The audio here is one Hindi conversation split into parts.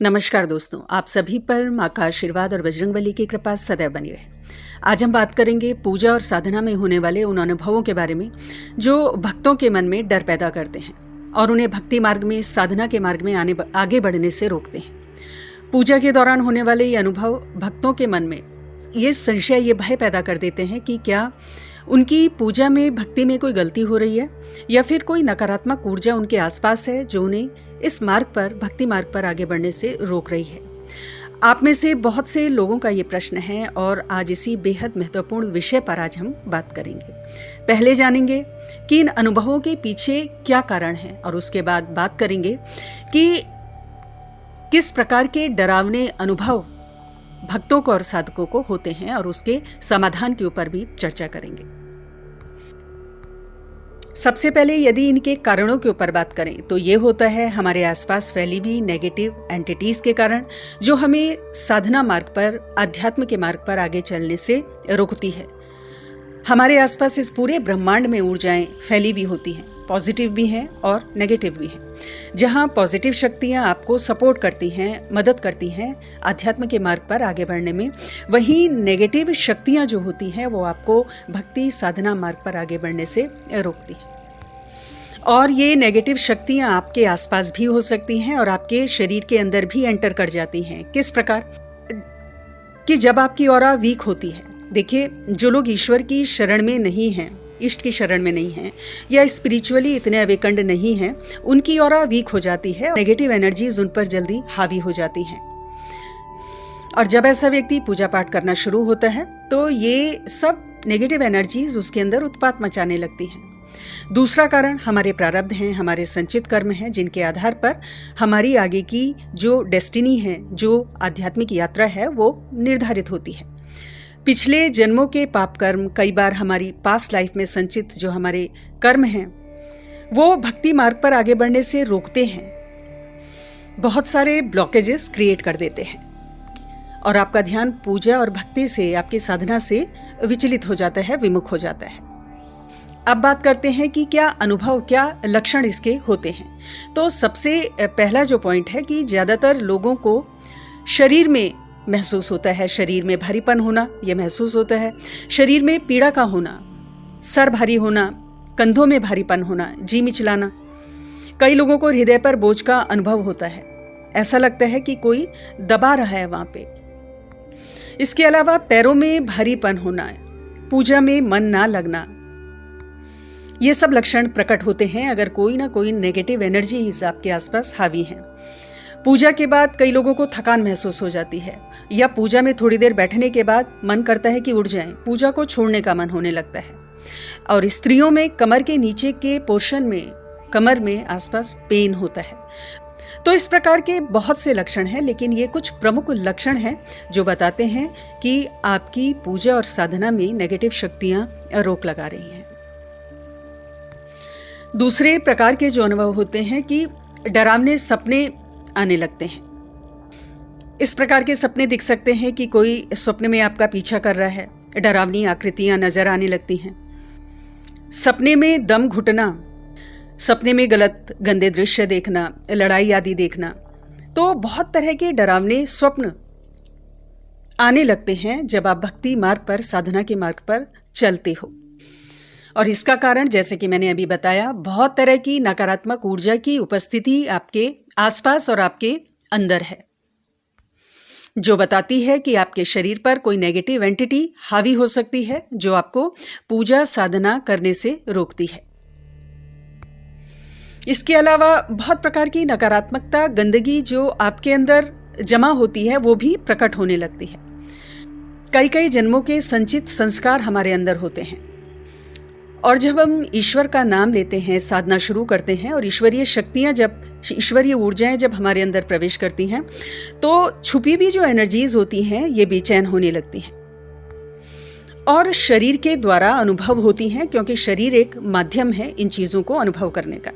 नमस्कार दोस्तों, आप सभी पर माँ का आशीर्वाद और बजरंगबली की कृपा सदैव बनी रहे। आज हम बात करेंगे पूजा और साधना में होने वाले उन अनुभवों के बारे में जो भक्तों के मन में डर पैदा करते हैं और उन्हें भक्ति मार्ग में, साधना के मार्ग में आगे बढ़ने से रोकते हैं। पूजा के दौरान होने वाले ये अनुभव भक्तों के मन में ये संशय, ये भय पैदा कर देते हैं कि क्या उनकी पूजा में, भक्ति में कोई गलती हो रही है या फिर कोई नकारात्मक ऊर्जा उनके आसपास है जो उन्हें इस मार्ग पर, भक्ति मार्ग पर आगे बढ़ने से रोक रही है। आप में से बहुत से लोगों का ये प्रश्न है और आज इसी बेहद महत्वपूर्ण विषय पर आज हम बात करेंगे। पहले जानेंगे कि इन अनुभवों के पीछे क्या कारण है और उसके बाद बात करेंगे कि किस प्रकार के डरावने अनुभव भक्तों को और साधकों को होते हैं और उसके समाधान के ऊपर भी चर्चा करेंगे। सबसे पहले यदि इनके कारणों के ऊपर बात करें तो ये होता है हमारे आसपास फैली हुई नेगेटिव एंटिटीज के कारण, जो हमें साधना मार्ग पर, अध्यात्म के मार्ग पर आगे चलने से रोकती है। हमारे आसपास इस पूरे ब्रह्मांड में ऊर्जाएं फैली हुई होती हैं, पॉजिटिव भी हैं और नेगेटिव भी हैं। जहां पॉजिटिव शक्तियां आपको सपोर्ट करती हैं, मदद करती हैं अध्यात्म के मार्ग पर आगे बढ़ने में, वहीं नेगेटिव शक्तियां जो होती हैं वो आपको भक्ति साधना मार्ग पर आगे बढ़ने से रोकती हैं। और ये नेगेटिव शक्तियां आपके आसपास भी हो सकती हैं और आपके शरीर के अंदर भी एंटर कर जाती हैं। किस प्रकार कि जब आपकी ऑरा वीक होती है, देखिए जो लोग ईश्वर की शरण में नहीं हैं, इष्ट की शरण में नहीं हैं या स्पिरिचुअली इतने अवेकंड नहीं हैं, उनकी ऑरा वीक हो जाती है, नेगेटिव एनर्जीज उन पर जल्दी हावी हो जाती हैं। और जब ऐसा व्यक्ति पूजा पाठ करना शुरू होता है तो ये सब नेगेटिव एनर्जीज उसके अंदर उत्पात मचाने लगती हैं। दूसरा कारण हमारे प्रारब्ध हैं, हमारे संचित कर्म हैं, जिनके आधार पर हमारी आगे की जो डेस्टिनी है, जो आध्यात्मिक यात्रा है, वो निर्धारित होती है। पिछले जन्मों के पाप कर्म, कई बार हमारी पास्ट लाइफ में संचित जो हमारे कर्म हैं, वो भक्ति मार्ग पर आगे बढ़ने से रोकते हैं, बहुत सारे ब्लॉकेजेस क्रिएट कर देते हैं और आपका ध्यान पूजा और भक्ति से, आपकी साधना से विचलित हो जाता है, विमुख हो जाता है। अब बात करते हैं कि क्या अनुभव, क्या लक्षण इसके होते हैं। तो सबसे पहला जो पॉइंट है कि ज़्यादातर लोगों को शरीर में महसूस होता है, शरीर में भारीपन होना यह महसूस होता है, शरीर में पीड़ा का होना, सर भारी होना, कंधों में भारीपन होना, जी मिचलाना। कई लोगों को हृदय पर बोझ का अनुभव होता है, ऐसा लगता है कि कोई दबा रहा है वहाँ पे। इसके अलावा पैरों में भारीपन होना, पूजा में मन ना लगना, ये सब लक्षण प्रकट होते हैं अगर कोई ना कोई नेगेटिव एनर्जीज आपके आसपास हावी हैं। पूजा के बाद कई लोगों को थकान महसूस हो जाती है या पूजा में थोड़ी देर बैठने के बाद मन करता है कि उठ जाएं, पूजा को छोड़ने का मन होने लगता है। और स्त्रियों में कमर के नीचे के पोर्शन में, कमर में आसपास पेन होता है। तो इस प्रकार के बहुत से लक्षण हैं, लेकिन ये कुछ प्रमुख लक्षण हैं जो बताते हैं कि आपकी पूजा और साधना में नेगेटिव शक्तियां रोक लगा रही हैं। दूसरे प्रकार के जो अनुभव होते हैं कि डरावने सपने आने लगते हैं। इस प्रकार के सपने दिख सकते हैं कि कोई स्वप्न में आपका पीछा कर रहा है, डरावनी आकृतियां नजर आने लगती हैं। सपने में दम घुटना, सपने में गलत गंदे दृश्य देखना, लड़ाई आदि देखना, तो बहुत तरह के डरावने स्वप्न आने लगते हैं जब आप भक्ति मार्ग पर, साधना के मार्ग पर चलते हो। और इसका कारण, जैसे कि मैंने अभी बताया, बहुत तरह की नकारात्मक ऊर्जा की उपस्थिति आपके आसपास और आपके अंदर है, जो बताती है कि आपके शरीर पर कोई नेगेटिव एंटिटी हावी हो सकती है जो आपको पूजा साधना करने से रोकती है। इसके अलावा बहुत प्रकार की नकारात्मकता, गंदगी जो आपके अंदर जमा होती है वो भी प्रकट होने लगती है। कई कई जन्मों के संचित संस्कार हमारे अंदर होते हैं और जब हम ईश्वर का नाम लेते हैं, साधना शुरू करते हैं और ईश्वरीय शक्तियां, जब ईश्वरीय ऊर्जाएं जब हमारे अंदर प्रवेश करती हैं तो छुपी भी जो एनर्जीज होती हैं ये बेचैन होने लगती हैं और शरीर के द्वारा अनुभव होती हैं, क्योंकि शरीर एक माध्यम है इन चीज़ों को अनुभव करने का।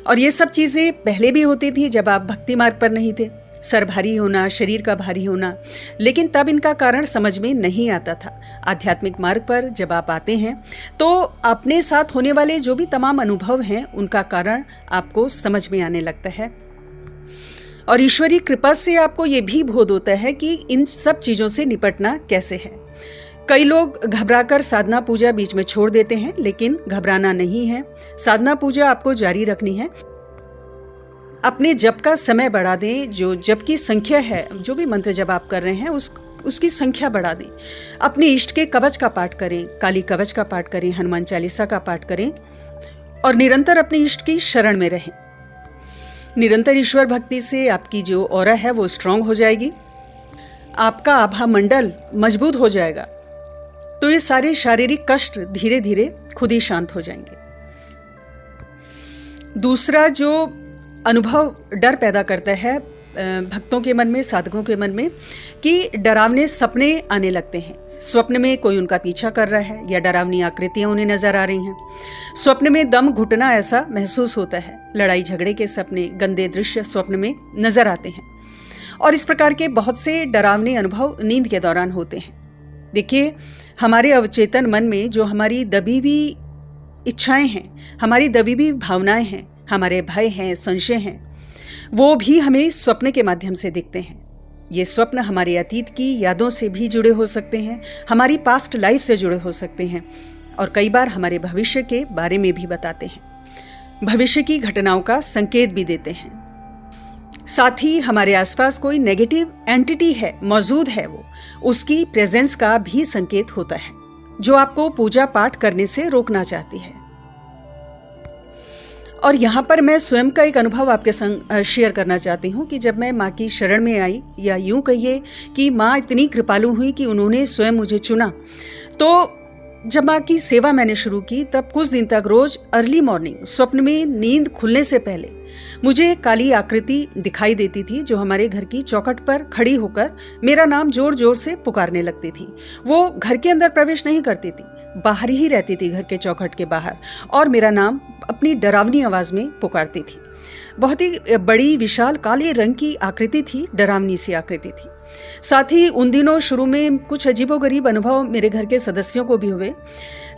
और ये सब चीज़ें पहले भी होती थी जब आप भक्ति मार्ग पर नहीं थे, सर भारी होना, शरीर का भारी होना, लेकिन तब इनका कारण समझ में नहीं आता था। आध्यात्मिक मार्ग पर जब आप आते हैं तो अपने साथ होने वाले जो भी तमाम अनुभव हैं उनका कारण आपको समझ में आने लगता है और ईश्वरीय कृपा से आपको ये भी बोध होता है कि इन सब चीज़ों से निपटना कैसे है। कई लोग घबराकर साधना पूजा बीच में छोड़ देते हैं, लेकिन घबराना नहीं है। साधना पूजा आपको जारी रखनी है। अपने जप का समय बढ़ा दें। जो जप की संख्या है, जो भी मंत्र जप आप कर रहे हैं उसकी संख्या बढ़ा दें। अपने इष्ट के कवच का पाठ करें, काली कवच का पाठ करें, हनुमान चालीसा का पाठ करें और निरंतर अपने इष्ट की शरण में रहें। निरंतर ईश्वर भक्ति से आपकी जो ऑरा है वो स्ट्रांग हो जाएगी, आपका आभा मंडल मजबूत हो जाएगा। तो ये सारे शारीरिक कष्ट धीरे धीरे खुद ही शांत हो जाएंगे। दूसरा जो अनुभव डर पैदा करता है भक्तों के मन में, साधकों के मन में, कि डरावने सपने आने लगते हैं। स्वप्न में कोई उनका पीछा कर रहा है या डरावनी आकृतियां उन्हें नजर आ रही हैं। स्वप्न में दम घुटना ऐसा महसूस होता है। लड़ाई झगड़े के सपने, गंदे दृश्य स्वप्न में नजर आते हैं। और इस प्रकार के बहुत से डरावने अनुभव नींद के दौरान होते हैं। देखिए, हमारे अवचेतन मन में जो हमारी दबी हुई इच्छाएं हैं, हमारी दबी हुई भावनाएं हैं, हमारे भय हैं, संशय हैं, वो भी हमें स्वप्न के माध्यम से दिखते हैं। ये स्वप्न हमारे अतीत की यादों से भी जुड़े हो सकते हैं, हमारी पास्ट लाइफ से जुड़े हो सकते हैं और कई बार हमारे भविष्य के बारे में भी बताते हैं, भविष्य की घटनाओं का संकेत भी देते हैं। साथ ही हमारे आसपास कोई नेगेटिव एंटिटी है, मौजूद है, वो उसकी प्रेजेंस का भी संकेत होता है, जो आपको पूजा पाठ करने से रोकना चाहती है। और यहाँ पर मैं स्वयं का एक अनुभव आपके संग शेयर करना चाहती हूँ कि जब मैं माँ की शरण में आई, या यूँ कहिए कि माँ इतनी कृपालु हुई कि उन्होंने स्वयं मुझे चुना। तो जब माँ की सेवा मैंने शुरू की, तब कुछ दिन तक रोज अर्ली मॉर्निंग स्वप्न में नींद खुलने से पहले मुझे एक काली आकृति दिखाई देती थी, जो हमारे घर की चौखट पर खड़ी होकर मेरा नाम जोर जोर से पुकारने लगती थी। वो घर के अंदर प्रवेश नहीं करती थी, बाहर ही रहती थी, घर के चौखट के बाहर, और मेरा नाम अपनी डरावनी आवाज में पुकारती थी। बहुत ही बड़ी विशाल काले रंग की आकृति थी, डरावनी सी आकृति थी। साथ ही उन दिनों शुरू में कुछ अजीबोगरीब अनुभव मेरे घर के सदस्यों को भी हुए,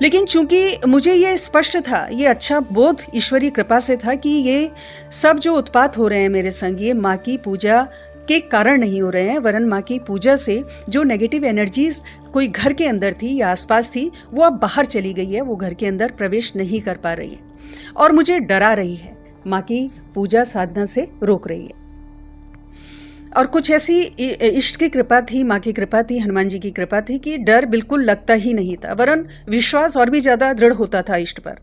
लेकिन चूंकि मुझे ये स्पष्ट था, ये अच्छा बोध ईश्वरीय कृपा से था कि ये सब जो उत्पात हो रहे हैं मेरे संग, ये माँ की पूजा के कारण नहीं हो रहे हैं, वरन माँ की पूजा से जो नेगेटिव एनर्जीज कोई घर के अंदर थी या आसपास थी, वो अब बाहर चली गई है, वो घर के अंदर प्रवेश नहीं कर पा रही है और मुझे डरा रही है, माँ की पूजा साधना से रोक रही है। और कुछ ऐसी इष्ट की कृपा थी, माँ की कृपा थी, हनुमान जी की कृपा थी कि डर बिल्कुल लगता ही नहीं था, वरन विश्वास और भी ज्यादा दृढ़ होता था इष्ट पर।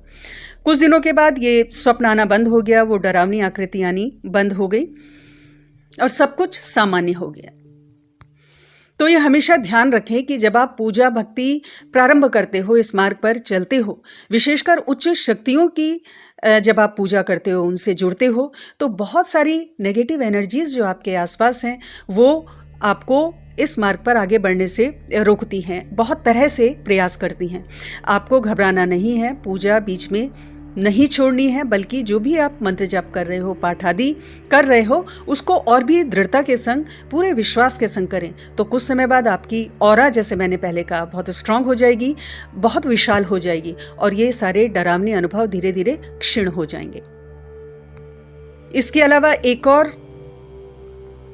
कुछ दिनों के बाद ये स्वप्न आना बंद हो गया, वो डरावनी आकृति आनी बंद हो गई और सब कुछ सामान्य हो गया। तो ये हमेशा ध्यान रखें कि जब आप पूजा भक्ति प्रारंभ करते हो, इस मार्ग पर चलते हो, विशेषकर उच्च शक्तियों की जब आप पूजा करते हो, उनसे जुड़ते हो, तो बहुत सारी नेगेटिव एनर्जीज जो आपके आसपास हैं, वो आपको इस मार्ग पर आगे बढ़ने से रोकती हैं, बहुत तरह से प्रयास करती हैं। आपको घबराना नहीं है, पूजा बीच में नहीं छोड़नी है, बल्कि जो भी आप मंत्र जाप कर रहे हो, पाठ आदि कर रहे हो, उसको और भी दृढ़ता के संग, पूरे विश्वास के संग करें। तो कुछ समय बाद आपकी ऑरा, जैसे मैंने पहले कहा, बहुत स्ट्रांग हो जाएगी, बहुत विशाल हो जाएगी और ये सारे डरावने अनुभव धीरे धीरे क्षीण हो जाएंगे। इसके अलावा एक और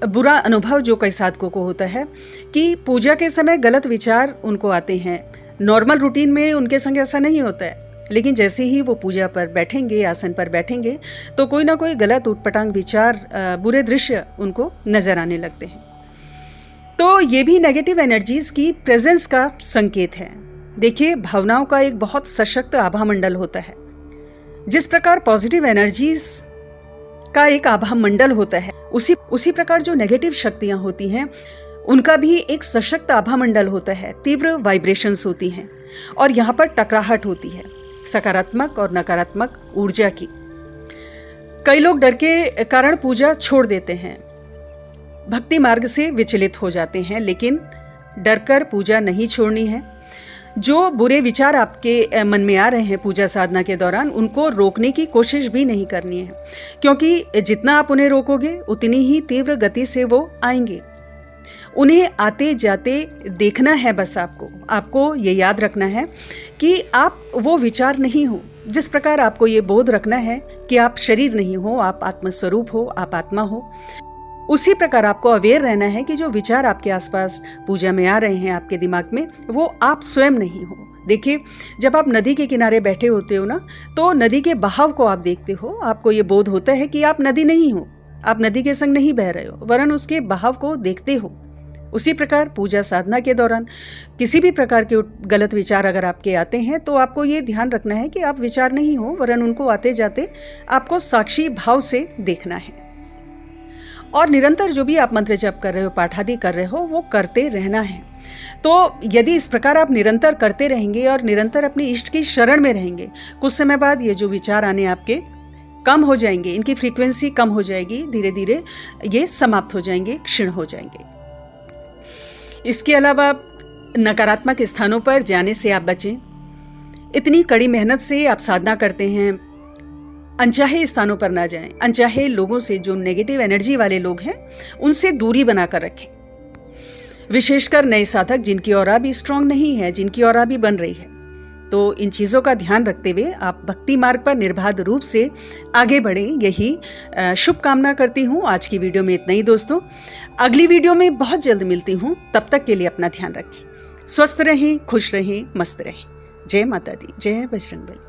बुरा अनुभव जो कई साधकों को होता है कि पूजा के समय गलत विचार उनको आते हैं। नॉर्मल रूटीन में उनके संग ऐसा नहीं होता है, लेकिन जैसे ही वो पूजा पर बैठेंगे, आसन पर बैठेंगे, तो कोई ना कोई गलत उटपटांग विचार, बुरे दृश्य उनको नजर आने लगते हैं। तो ये भी नेगेटिव एनर्जीज की प्रेजेंस का संकेत है। देखिए, भावनाओं का एक बहुत सशक्त आभा मंडल होता है। जिस प्रकार पॉजिटिव एनर्जीज का एक आभा मंडल होता है, उसी प्रकार जो नेगेटिव शक्तियां होती हैं, उनका भी एक सशक्त आभा मंडल होता है। तीव्र वाइब्रेशंस होती हैं और यहाँ पर टकराहट होती है सकारात्मक और नकारात्मक ऊर्जा की। कई लोग डर के कारण पूजा छोड़ देते हैं, भक्ति मार्ग से विचलित हो जाते हैं, लेकिन डरकर पूजा नहीं छोड़नी है। जो बुरे विचार आपके मन में आ रहे हैं पूजा साधना के दौरान, उनको रोकने की कोशिश भी नहीं करनी है, क्योंकि जितना आप उन्हें रोकोगे उतनी ही तीव्र गति से वो आएंगे। उन्हें आते जाते देखना है। बस आपको ये याद रखना है कि आप वो विचार नहीं हो। जिस प्रकार आपको ये बोध रखना है कि आप शरीर नहीं हो, आप आत्मस्वरूप हो, आप आत्मा हो। उसी प्रकार आपको अवेयर रहना है कि जो विचार आपके आसपास पूजा में आ रहे हैं आपके दिमाग में, वो आप स्वयं नहीं हो। देखिए, जब आप नदी के किनारे बैठे होते हो ना, तो नदी के बहाव को आप देखते हो, आपको ये बोध होता है कि आप नदी नहीं हो, आप नदी के संग नहीं बह रहे हो, वरन उसके बहाव को देखते हो। उसी प्रकार पूजा साधना के दौरान किसी भी प्रकार के गलत विचार अगर आपके आते हैं, तो आपको ये ध्यान रखना है कि आप विचार नहीं हो, वरन उनको आते जाते आपको साक्षी भाव से देखना है। और निरंतर जो भी आप मंत्र जप कर रहे हो, पाठ आदि कर रहे हो, वो करते रहना है। तो यदि इस प्रकार आप निरंतर करते रहेंगे और निरंतर अपने इष्ट की शरण में रहेंगे, कुछ समय बाद ये जो विचार आने आपके कम हो जाएंगे, इनकी फ्रीक्वेंसी कम हो जाएगी, धीरे धीरे ये समाप्त हो जाएंगे, क्षीण हो जाएंगे। इसके अलावा नकारात्मक स्थानों पर जाने से आप बचें। इतनी कड़ी मेहनत से आप साधना करते हैं, अनचाहे स्थानों पर ना जाएं, अनचाहे लोगों से, जो नेगेटिव एनर्जी वाले लोग हैं, उनसे दूरी बनाकर रखें। विशेषकर नए साधक जिनकी ऑरा भी स्ट्रांग नहीं है, जिनकी ऑरा भी बन रही है, तो इन चीज़ों का ध्यान रखते हुए आप भक्ति मार्ग पर निर्बाध रूप से आगे बढ़ें, यही शुभकामना करती हूँ। आज की वीडियो में इतना ही दोस्तों, अगली वीडियो में बहुत जल्द मिलती हूँ। तब तक के लिए अपना ध्यान रखें, स्वस्थ रहें, खुश रहें, मस्त रहें। जय माता दी, जय बजरंग बली।